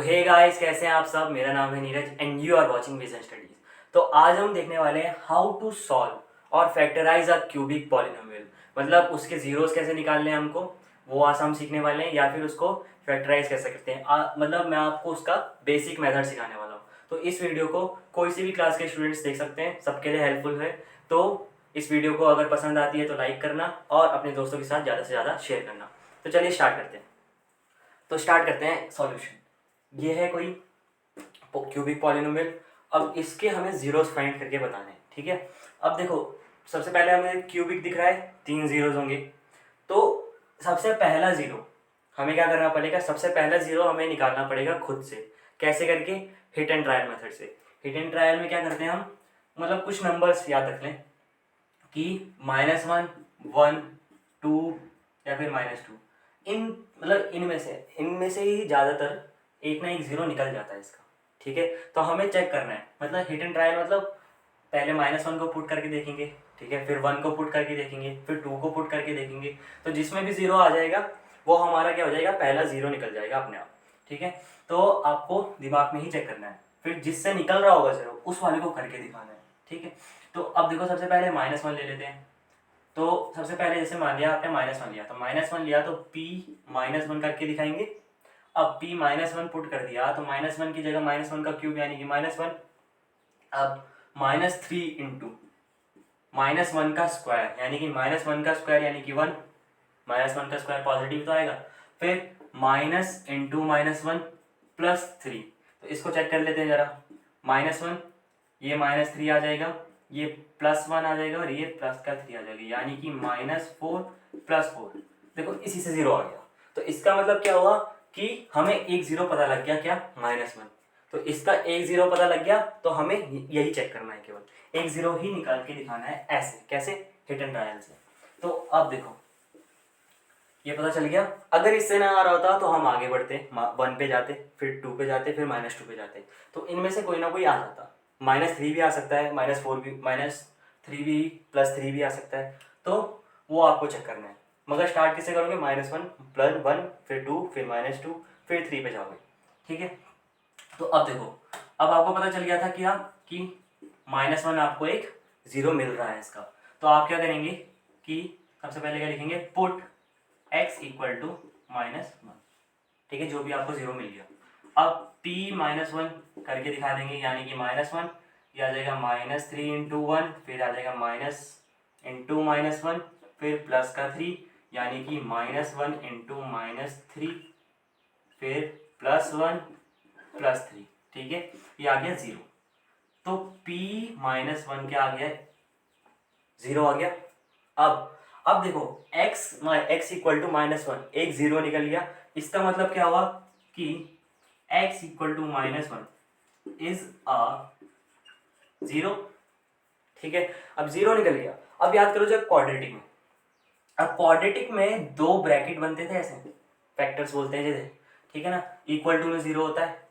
Hey guys, कैसे हैं आप सब। मेरा नाम है Neeraj and you are watching vision studies. तो आज हम देखने वाले हैं हाउ टू सॉल्व और फैक्टराइज अ क्यूबिक पॉलिनोमियल। मतलब उसके जीरोस कैसे निकालने हैं हमको, वो आज हम सीखने वाले हैं, या फिर उसको फैक्टराइज कैसे करते हैं। मतलब मैं आपको उसका बेसिक मेथड सिखाने वाला हूँ। तो इस वीडियो को कोई सी भी क्लास के स्टूडेंट्स देख सकते हैं, सबके लिए हेल्पफुल है। तो इस वीडियो को अगर पसंद आती है तो लाइक करना और अपने दोस्तों के साथ ज़्यादा से ज़्यादा शेयर करना। तो चलिए स्टार्ट करते हैं। तो स्टार्ट करते हैं सॉल्यूशन। ये है कोई क्यूबिक पॉलिनोमियल। अब इसके हमें जीरोस फाइंड करके बताने हैं, ठीक है। अब देखो, सबसे पहले हमें क्यूबिक दिख रहा है, 3 जीरोस होंगे। तो सबसे पहला जीरो हमें क्या करना पड़ेगा, सबसे पहला जीरो हमें निकालना पड़ेगा खुद से। कैसे करके? हिट एंड ट्रायल मेथड से। हिट एंड ट्रायल में क्या करते हैं हम, मतलब कुछ नंबर्स याद रख लें कि -1, 1, 2 या फिर -2। मतलब इनमें से ही ज़्यादातर एक ना एक जीरो निकल जाता है इसका, ठीक है। तो हमें चेक करना है, मतलब हिट एंड ट्रायल मतलब पहले -1 को पुट करके देखेंगे, ठीक है, फिर 1 को पुट करके देखेंगे, फिर 2 को पुट करके देखेंगे। तो जिसमें भी जीरो आ जाएगा वो हमारा क्या हो जाएगा, पहला जीरो निकल जाएगा अपने आप, ठीक है। तो आपको दिमाग में ही चेक करना है, फिर जिससे निकल रहा होगा जीरो उस वाले को करके दिखाना है, ठीक है। तो अब देखो, सबसे पहले -1 ले लेते हैं। तो सबसे पहले जैसे मान लिया आपने -1 लिया, तो -1 लिया तो p -1 करके दिखाएंगे। अब p -1 पुट कर दिया तो -1 की जगह -1 का क्यूब यानी कि -1। अब -3 इंटू -1 का स्क्वायर यानी कि -1 का स्क्वायर यानी कि 1। -1 का स्क्वायर पॉजिटिव तो आएगा। फिर माइनस इंटू -1 +3। तो इसको चेक कर लेते हैं जरा। -1, ये -3 आ जाएगा, ये +1 आ जाएगा और ये +3 आ जाएगा, यानी कि -4 +4। देखो इसी से जीरो आ गया। तो इसका मतलब क्या हुआ कि हमें एक जीरो पता लग गया, क्या? -1। तो इसका एक जीरो पता लग गया, तो हमें यही चेक करना है, केवल एक जीरो ही निकाल के दिखाना है। ऐसे कैसे? हिट एंड ट्रायल से। तो अब देखो, ये पता चल गया। अगर इससे ना आ रहा होता तो हम आगे बढ़ते, 1 पे जाते, फिर 2 पे जाते, फिर -2 पे जाते। तो इनमें से कोई ना कोई आ जाता। -3 भी आ सकता है, -4 भी, -3 भी, +3 भी आ सकता है। तो वो आपको चेक करना है। मगर स्टार्ट किससे करोगे? -1 +1, फिर 2, फिर -2, फिर 3 पे जाओगे, ठीक है। तो अब देखो, अब आपको पता चल गया था क्या कि -1 आपको एक जीरो मिल रहा है इसका। तो आप क्या करेंगे कि सबसे पहले क्या लिखेंगे, पुट x इक्वल टू -1, ठीक है, जो भी आपको जीरो मिल गया। अब p -1 करके दिखा देंगे, यानी कि -1 ये आ जाएगा -3 इंटू 1, फिर आ जाएगा माइनस इंटू -1, फिर प्लस का 3 यानी कि -1 इंटू -3, फिर +1 +3, ठीक है। ये आ गया जीरो। तो p -1 क्या आ गया, जीरो आ गया। अब देखो, x इक्वल टू -1, एक जीरो निकल गया। इसका मतलब क्या हुआ कि x equal to -1 is a zero, ठीक है। अब जीरो निकल गया। अब याद करो जब क्वाड्रेटिक में, अब क्वाड्रेटिक में दो ब्रैकेट बनते थे ऐसे, फैक्टर्स बोलते हैं जैसे, ठीक है ना। इक्वल टू में जीरो होता है।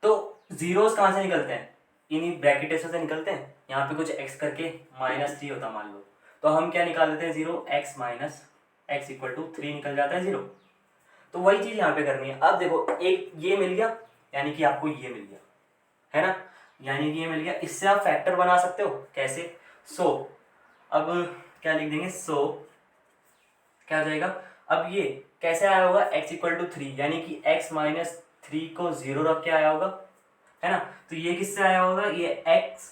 तो जीरोस कहाँ से निकलते हैं? इन्हीं ब्रैकेट से निकलते हैं। यहाँ पे कुछ x करके -3 होता मान लो, तो हम क्या निकाल देते हैं, zero, x minus x equal to 3 निकल जाता है जीरो। तो वही चीज यहाँ पे करनी है। अब देखो, एक ये मिल गया, यानी कि आपको ये मिल गया, है ना, यानी कि ये मिल गया। इससे आप फैक्टर बना सकते हो। कैसे? अब क्या लिख देंगे, क्या हो जाएगा। अब ये कैसे आया होगा, x इक्वल टू 3, यानी कि x -3 को जीरो रख के आया होगा, है ना। तो ये किससे आया होगा, ये x,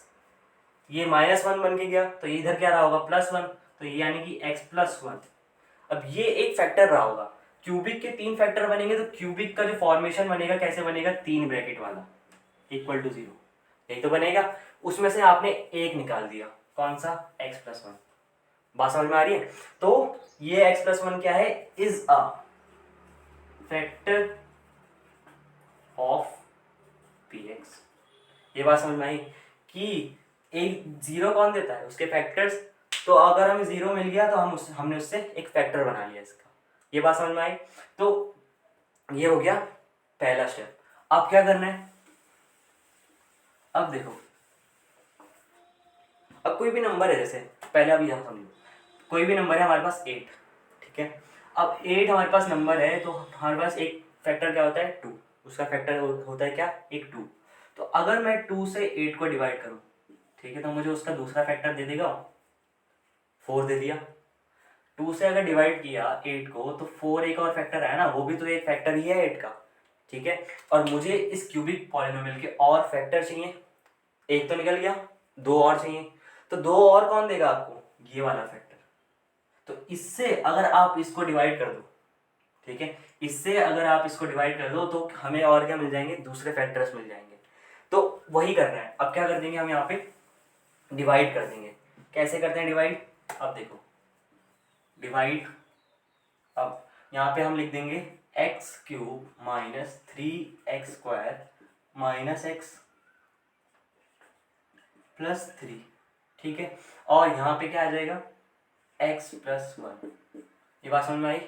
ये -1 बन के गया, तो ये इधर क्या रहा होगा, +1, तो ये यानी कि x +1। अब ये एक फैक्टर रहा होगा। क्यूबिक के 3 फैक्टर बनेंगे, तो क्यूबिक का जो फॉर्मेशन बनेगा कैसे बनेगा, 3 ब्रैकेट वाला इक्वल टू जीरो, यही तो बनेगा। उसमें से आपने एक निकाल दिया, कौन सा, x +1। बात समझ में आ रही है? तो ये x +1 क्या है, is a factor of px। ये बात समझ में आई कि एक जीरो कौन देता है, उसके फैक्टर्स। तो अगर हमें जीरो मिल गया तो हमने उससे एक फैक्टर बना लिया इसका। ये बात समझ में आई? तो ये हो गया पहला स्टेप। अब क्या करना है, अब देखो, अब कोई भी नंबर है, जैसे पहले अभी यहाँ समझो, कोई भी नंबर है हमारे पास 8, ठीक है। अब 8 हमारे पास नंबर है, तो हमारे पास एक फैक्टर क्या होता है, 2, उसका फैक्टर होता है क्या, एक 2। तो अगर मैं 2 से 8 को डिवाइड करूँ, ठीक है, तो मुझे उसका दूसरा फैक्टर दे देगा 4 दे दिया। 2 से अगर डिवाइड किया 8 को तो 4 एक और फैक्टर है ना, वो भी तो एक फैक्टर ही है 8 का, ठीक है। और मुझे इस क्यूबिक पॉलिनोमियल के और फैक्टर चाहिए, एक तो निकल गया, 2 और चाहिए। तो 2 और कौन देगा आपको, ये वाला फैक्टर। तो इससे अगर आप इसको डिवाइड कर दो, ठीक है, इससे अगर आप इसको डिवाइड कर दो तो हमें और क्या मिल जाएंगे, दूसरे फैक्टर्स मिल जाएंगे। तो वही करना है। अब क्या कर देंगे हम, यहाँ पे डिवाइड कर देंगे। कैसे करते हैं डिवाइड, अब देखो डिवाइड, अब यहाँ पे हम लिख देंगे x cube minus 3x² minus x plus 3, ठीक है। और यहाँ पे क्या आ जाएगा, x प्लस 1। ये बात समझ में आई।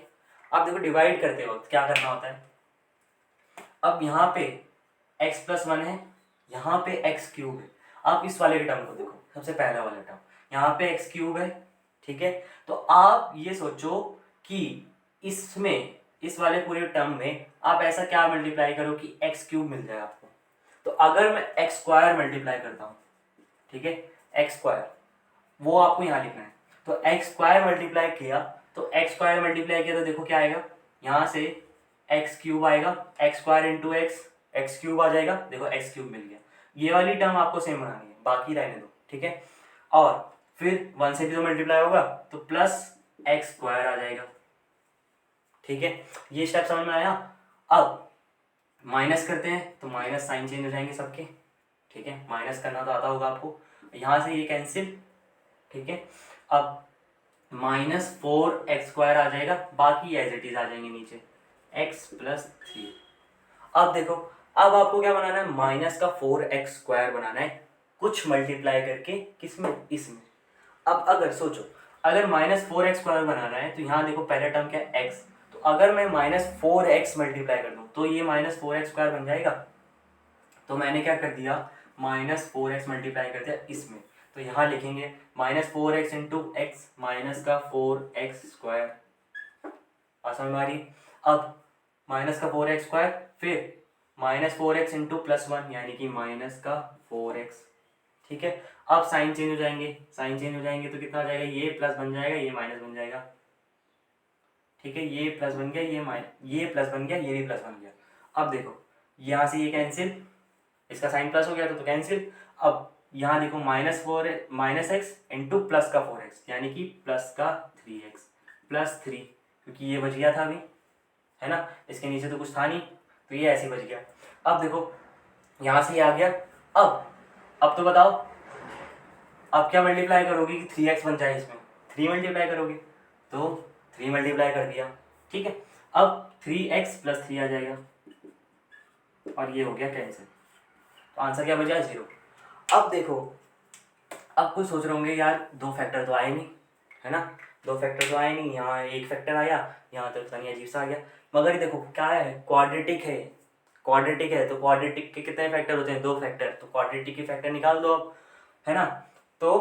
अब देखो डिवाइड करते वक्त क्या करना होता है, अब यहाँ पे x प्लस 1 है, यहाँ पे x क्यूब है। आप इस वाले टर्म को देखो, सबसे पहला वाला टर्म, यहाँ पे x क्यूब है, ठीक है। तो आप ये सोचो कि इसमें, इस वाले पूरे टर्म में आप ऐसा क्या मल्टीप्लाई करो कि x क्यूब मिल जाए आपको। तो अगर मैं x² मल्टीप्लाई करता हूँ, ठीक है, x², वो आपको यहाँ लिखना है। तो x² मल्टीप्लाई किया, तो x² मल्टीप्लाई किया तो देखो क्या आएगा, यहाँ से x क्यूब आएगा, x² इंटू एक्स क्यूब आ जाएगा, देखो x क्यूब मिल गया। ये वाली टर्म आपको सेम बनानी है, बाकी रहने दो, ठीक है। और फिर 1 से भी तो मल्टीप्लाई होगा, तो प्लस x² आ जाएगा, ठीक है। ये स्टेप समझ में आया। अब माइनस करते हैं, तो माइनस साइन चेंज हो जाएंगे सबके, ठीक है, माइनस करना तो आता होगा आपको। यहाँ से ये कैंसिल, ठीक है। अब -4x² आ जाएगा, बाकी एज इट इज आ जाएंगे नीचे, x प्लस 3। अब देखो, अब आपको क्या बनाना है, माइनस का 4x² बनाना है, कुछ मल्टीप्लाई करके, किसमें, इसमें। अब अगर सोचो, अगर -4x² बनाना है तो यहाँ देखो पहले टर्म क्या है, x। तो अगर मैं -4x मल्टीप्लाई कर दूँ तो ये -4x² बन जाएगा। तो मैंने क्या कर दिया, -4x मल्टीप्लाई कर दिया इसमें। तो यहाँ लिखेंगे -4x इंटू एक्स माइनस का 4x², समझ में आ रही। अब माइनस का 4x², फिर -4x इंटू प्लस 1 यानी कि माइनस का 4x, ठीक है। अब साइन चेंज हो जाएंगे, साइन चेंज हो जाएंगे तो कितना आ जाएगा, ये प्लस बन जाएगा, ये माइनस बन जाएगा, ठीक है। ये प्लस बन गया, ये प्लस बन गया, ये भी प्लस बन गया। अब देखो यहाँ से ये कैंसिल, इसका साइन प्लस हो गया तो कैंसिल। अब यहाँ देखो -x इंटू प्लस का 4x यानी कि प्लस का 3x प्लस 3, क्योंकि ये बच गया था अभी, है ना, इसके नीचे तो कुछ था नहीं, तो ये ऐसे बच गया। अब देखो यहाँ से ये आ गया। अब तो बताओ, अब क्या मल्टीप्लाई करोगे कि 3x बन जाए, इसमें 3 मल्टीप्लाई करोगे, तो 3 मल्टीप्लाई कर दिया, ठीक है। अब 3x प्लस 3 आ जाएगा, और ये हो गया कैंसिल। तो आंसर क्या बचा, 0। अब देखो, अब कुछ सोच रहे होंगे यार 2 फैक्टर तो आए नहीं, है ना, 2 फैक्टर तो आए नहीं, यहाँ एक फैक्टर आया, यहाँ तो पता नहीं अजीब सा आ गया। मगर देखो क्या है, क्वाड्रेटिक है, क्वाड्रेटिक है, तो क्वाड्रेटिक के कितने फैक्टर होते हैं, 2 फैक्टर, तो क्वाड्रेटिक के फैक्टर निकाल दो अब, है ना। तो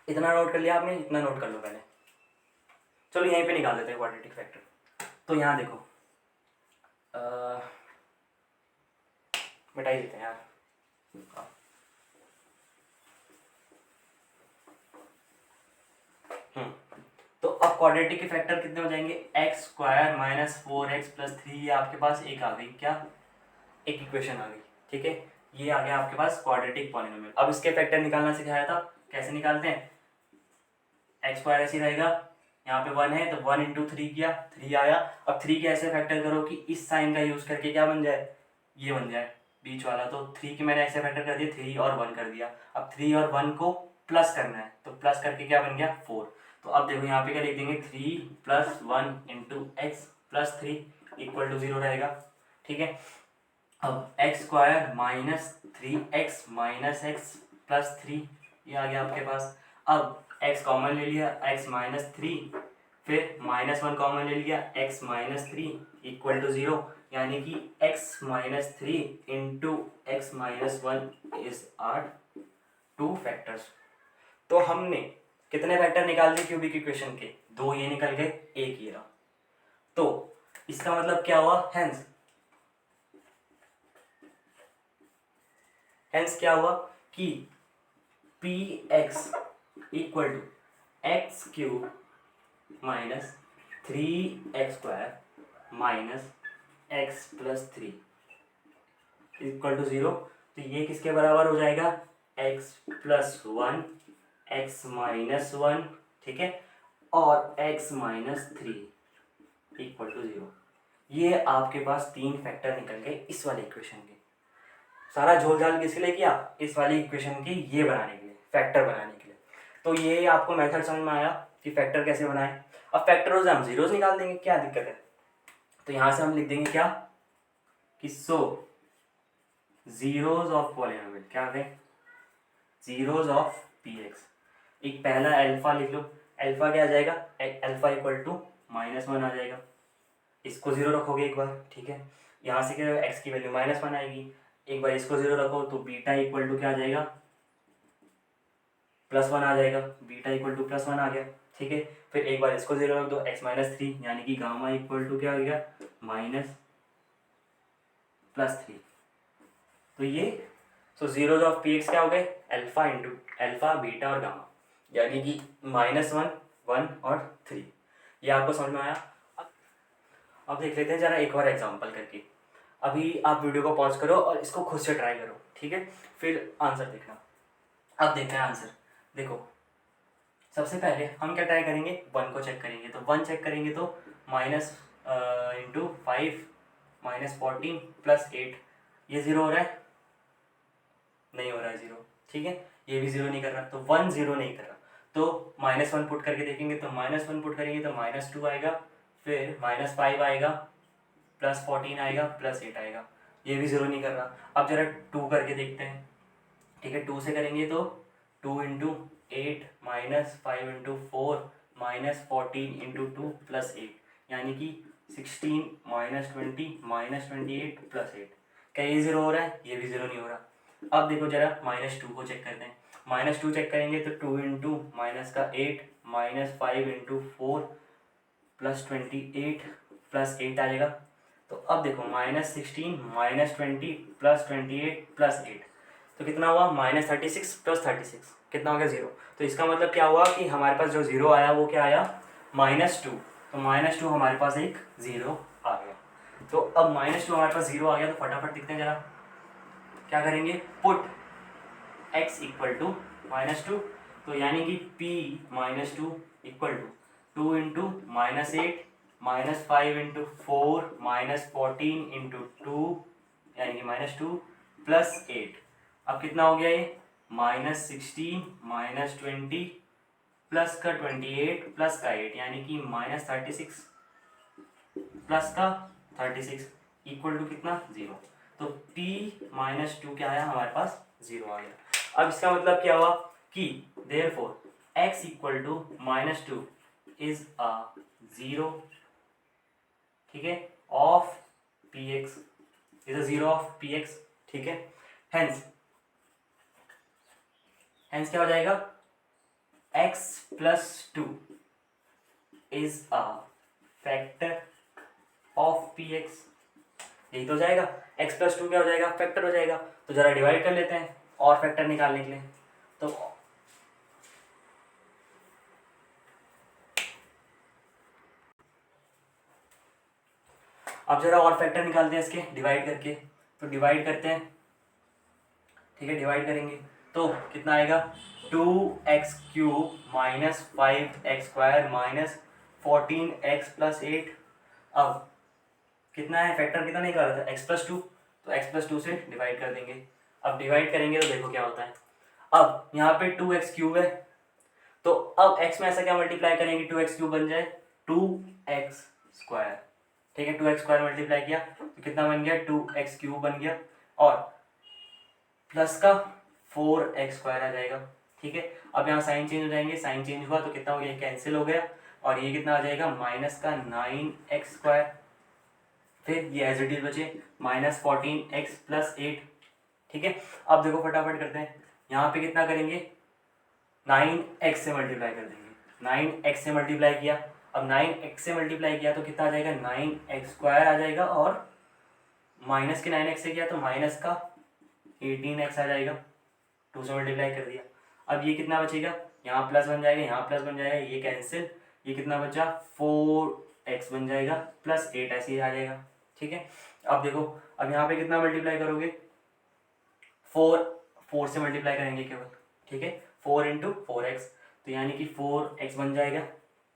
इतना नोट कर लिया आपने, इतना नोट कर लो पहले। चलो यहीं पे निकाल देते हैं क्वाड्रेटिक फैक्टर। तो यहाँ देखो मिटा ही देते हैं यार। तो अब क्वाड्रेटिक के फैक्टर कितने हो जाएंगे, x² माइनस 4x प्लस 3, ये आपके पास एक आ गई, क्या, एक इक्वेशन आ गई, ठीक है। ये आ गया आपके पास क्वाड्रेटिक पॉलिनोमियल। अब इसके फैक्टर निकालना सिखाया था, कैसे निकालते हैं, x² ऐसे रहेगा, यहाँ पे 1 है तो 1 इंटू 3 किया, 3 आया। अब 3 के ऐसे फैक्टर करो कि इस साइन का यूज करके क्या बन जाए, ये बन जाए बीच वाला। तो 3 के मैंने ऐसे फैक्टर कर दिया, 3 और 1 कर दिया। अब 3 और 1 को प्लस करना है, तो प्लस करके क्या बन गया, 4। तो अब देखो यहाँ पे क्या लिख देंगे, 3 plus 1 into x plus 3 equal to 0 रहेगा, ठीक है। अब x² minus 3x minus x plus 3, ये आ गया आपके पास। अब x कॉमन ले लिया, x माइनस 3, फिर -1 कॉमन ले लिया, x माइनस 3 इक्वल टू 0, यानी कि x minus 3 into x minus 1 is are 2 factors. तो हमने कितने फैक्टर निकाल दिए क्यूबिक इक्वेशन के, 2 ये निकल गए, 1 ये रहा। तो इसका मतलब क्या हुआ, हेंस हेंस क्या हुआ कि P x equal to x cube minus 3x² minus x plus 3 equal to 0। तो ये किसके बराबर हो जाएगा, x प्लस 1 एक्स माइनस 1, ठीक है, और x माइनस 3 इक्वल टू 0। ये आपके पास 3 फैक्टर निकल गए इस वाले इक्वेशन के। सारा झोल झाल किसके लिए किया, इस वाली इक्वेशन के ये बनाने के लिए, फैक्टर बनाने के लिए। तो ये आपको मेथड समझ में आया कि फैक्टर कैसे बनाए। अब फैक्टर से हम जीरोस निकाल देंगे, क्या दिक्कत है। तो यहाँ से हम लिख देंगे क्या कि सो जीरोस ऑफ पॉलिनोमियल, क्या है, जीरोस ऑफ पी एक्स। एक पहला अल्फा लिख लो, अल्फा क्या आ जाएगा, अल्फा इक्वल टू -1 आ जाएगा। इसको 0 रखोगे एक बार, ठीक है, यहाँ से क्या एक्स की वैल्यू -1 आएगी। एक बार इसको 0 रखो तो बीटा इक्वल टू क्या आ जाएगा, +1 आ जाएगा। बीटा इक्वल टू +1 आ गया, ठीक है। फिर एक बार इसको 0 रख दो, x माइनस 3 यानी कि गामा इक्वल टू क्या आ गया, -+3। तो ये जीरोज ऑफ पी एक्स क्या हो गए, अल्फा इंटू अल्फा बीटा और गामा, यानी कि -1, 1 और 3। ये आपको समझ में आया। अब देख लेते हैं जरा एक और एग्जांपल करके। अभी आप वीडियो को पॉज करो और इसको खुद से ट्राई करो, ठीक है, फिर आंसर देखना। अब देखते हैं आंसर। देखो सबसे पहले हम क्या ट्राई करेंगे, 1 को चेक करेंगे। तो 1 चेक करेंगे तो -5 -14 +8, ये 0 हो रहा है, नहीं हो रहा है 0, ठीक है, ये भी 0 नहीं कर रहा। तो 1 0 नहीं कर रहा, तो -1 पुट करके देखेंगे। तो -1 पुट करेंगे तो -2 आएगा, फिर -5 आएगा, +14 आएगा, +8 आएगा, ये भी 0 नहीं कर रहा। अब जरा 2 करके देखते हैं, ठीक है। 2 से करेंगे तो 2 इंटू 8 -5 इंटू 4 -14 इंटू 2 +8, यानी कि 16 -20 -28 +8। क्या ये 0 हो रहा है, ये भी 0 नहीं हो रहा। अब देखो जरा -2 को चेक करते हैं। -2 चेक करेंगे तो 2 इंटू -8 -5 इंटू 4 +28 +8 आ जाएगा। तो अब देखो -16 -20 +28 +8, तो कितना हुआ, -36 +36, कितना हो गया 0। तो इसका मतलब क्या हुआ कि हमारे पास जो 0 आया वो क्या आया, -2। तो -2 हमारे पास एक 0 आ गया। तो अब -2 हमारे पास 0 आ गया, तो फटाफट दिखते हैं जरा क्या करेंगे, पुट x इक्वल टू -2। तो यानी कि p -2 equal to 2 into -8 -5 into 4 -14 into 2 यानी कि -2 +8। अब कितना हो गया ये, -16 -20 प्लस का 28 प्लस का 8 यानी कि -36 प्लस का 36 इक्वल टू कितना, 0। तो p -2 क्या आया हमारे पास, 0 आ गया। अब इसका मतलब क्या हुआ कि therefore x equal to -2 is a 0, ठीक है, of px, is a 0 of px, ठीक है। हेंस क्या हो जाएगा, x plus 2 is a factor of px, यही तो हो जाएगा। x प्लस 2 क्या हो जाएगा, फैक्टर हो जाएगा। तो जरा डिवाइड कर लेते हैं और फैक्टर निकालने के लिए। तो अब जरा और फैक्टर निकालते हैं इसके डिवाइड करके। तो डिवाइड करते हैं, ठीक है, डिवाइड करेंगे तो कितना आएगा, 2x³ -5x² -14x + 8। अब कितना है, फैक्टर कितना निकाला था, x प्लस 2, तो x प्लस 2 से डिवाइड कर देंगे। अब डिवाइड करेंगे तो देखो क्या होता है। अब यहाँ पे 2x³ है, तो अब x में ऐसा क्या मल्टीप्लाई करेंगे 2x³ बन जाए 2x², ठीक है। 2x² मल्टीप्लाई किया तो कितना बन गया, 2x³ बन गया, और प्लस का 4x² आ जाएगा, ठीक है। अब यहाँ साइन चेंज हो जाएंगे, साइन चेंज हुआ तो कितना हो गया, कैंसिल हो गया, और ये कितना आ जाएगा, माइनस का 9x²। फिर ये एज इट इज बचे -14x + 8, ठीक है। अब देखो फटाफट करते हैं, यहाँ पे कितना करेंगे, 9x से मल्टीप्लाई कर देंगे। 9x से मल्टीप्लाई किया, अब 9x से मल्टीप्लाई किया तो कितना आ जाएगा, 9x² आ जाएगा, और माइनस के 9x से किया तो माइनस का 18x आ जाएगा, 2 से मल्टीप्लाई कर दिया। अब ये कितना बचेगा, यहाँ प्लस बन जाएगा, यहाँ प्लस बन जाएगा, ये कैंसिल, ये कितना बचा 4x बन जाएगा प्लस 8 ऐसे ही आ जाएगा। ठीक है, अब देखो अब यहाँ पे कितना मल्टीप्लाई करोगे, 4 से मल्टीप्लाई करेंगे केवल। ठीक है, 4 इंटू 4x, तो यानी कि 4x बन जाएगा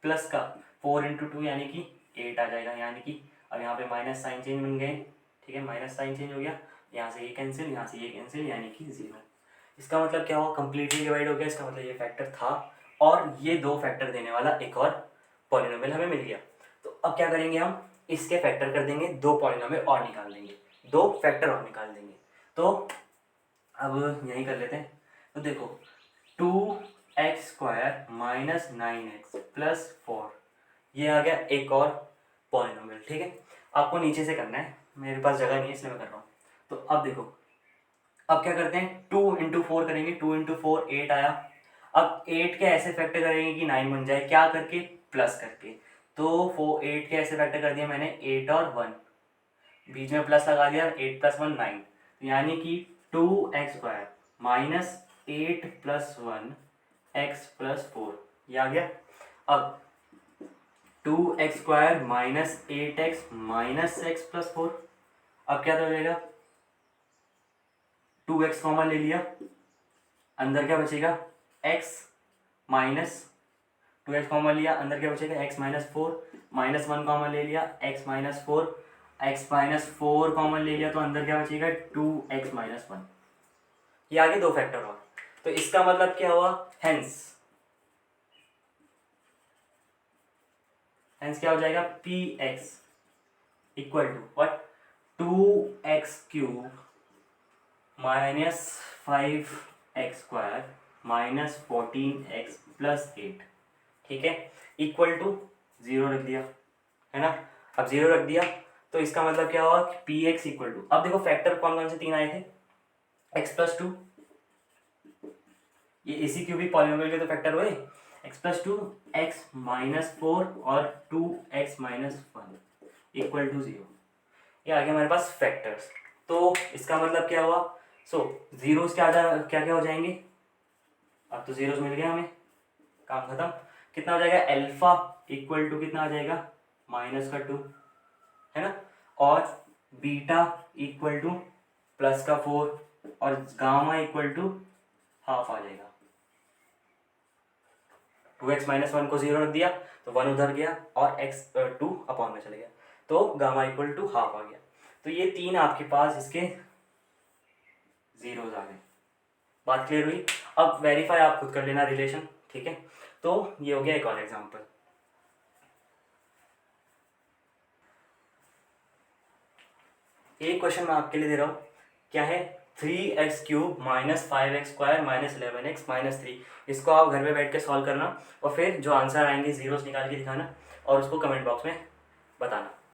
प्लस का 4 इंटू 2 यानी कि 8 आ जाएगा, यानी कि अब यहाँ पे माइनस साइन चेंज बन गए। ठीक है, माइनस साइन चेंज हो गया, यहाँ से ये कैंसिल, यहाँ से ये कैंसिल, यानी कि 0। इसका मतलब क्या हुआ, कंप्लीटली डिवाइड हो गया। इसका मतलब ये फैक्टर था और ये 2 फैक्टर देने वाला एक और पॉलिनोमियल हमें मिल गया। तो अब क्या करेंगे, हम इसके फैक्टर कर देंगे, 2 पॉलिनोमियल और निकाल देंगे, 2 फैक्टर और निकाल देंगे। तो अब यही कर लेते हैं। तो देखो 2x² माइनस 9x प्लस 4, ये आ गया एक और पॉलिनोमियल। ठीक है, आपको नीचे से करना है, मेरे पास जगह नहीं है इसलिए मैं कर रहा हूँ। तो अब देखो, अब क्या करते हैं, 2 इंटू 4 करेंगे, 2 इंटू 4 8 आया। अब 8 के ऐसे फैक्टर करेंगे कि 9 बन जाए, क्या करके, प्लस करके। तो 8 के ऐसे फैक्टर कर दिया मैंने, 8 और 1, बीच में प्लस लगा दिया, 8 प्लस 1 9, यानी कि 2x² minus 8 plus 1 x plus 4, ये आ गया। अब 2x² minus 8x minus x plus 4, अब क्या हो जाएगा, 2x कॉमन ले लिया, अंदर क्या बचेगा x माइनस 2x कॉमन लिया, अंदर क्या बचेगा x माइनस 4, माइनस 1 कॉमन ले लिया, x minus 4, x minus 4 common ले लिया, तो अंदर क्या बचेगा 2x माइनस 1। ये आगे 2 फैक्टर और। तो इसका मतलब क्या हुआ, हेंस क्या हो जाएगा, px equal to what, 2x³ minus 5x² minus 14x plus 8। ठीक है, इक्वल टू 0 रख दिया, है ना। अब 0 रख दिया तो इसका मतलब क्या हुआ, px इक्वल टू, अब देखो फैक्टर कौन कौन से 3 आए थे, x प्लस 2, ये इसी क्यूबिक पॉलिनोमियल के तो फैक्टर हुए, x प्लस 2, x माइनस 4 और 2x माइनस 1 इक्वल टू 0। ये आ गया हमारे पास फैक्टर्स। तो इसका मतलब क्या हुआ, जीरोस क्या क्या हो जाएंगे, अब तो जीरोस मिल गया हमें, काम खत्म। कितना हो जाएगा, अल्फा इक्वल टू कितना आ जाएगा, -2, है ना, और बीटा इक्वल टू +4 और गामा इक्वल टू हाफ आ जाएगा। 2x माइनस 1 को 0 रख दिया तो 1 उधर गया और x 2 अपॉन में चले गया, तो गामा इक्वल टू हाफ आ गया। तो ये 3 आपके पास इसके जीरोज आ गए। बात क्लियर हुई। अब वेरीफाई आप खुद कर लेना रिलेशन। ठीक है, तो ये हो गया एक और एग्जांपल। एक क्वेश्चन मैं आपके लिए दे रहा हूँ, क्या है, 3x³ minus 5x² minus 11x minus 3। इसको आप घर में बैठ के सॉल्व करना और फिर जो आंसर आएंगे जीरोस निकाल के दिखाना और उसको कमेंट बॉक्स में बताना।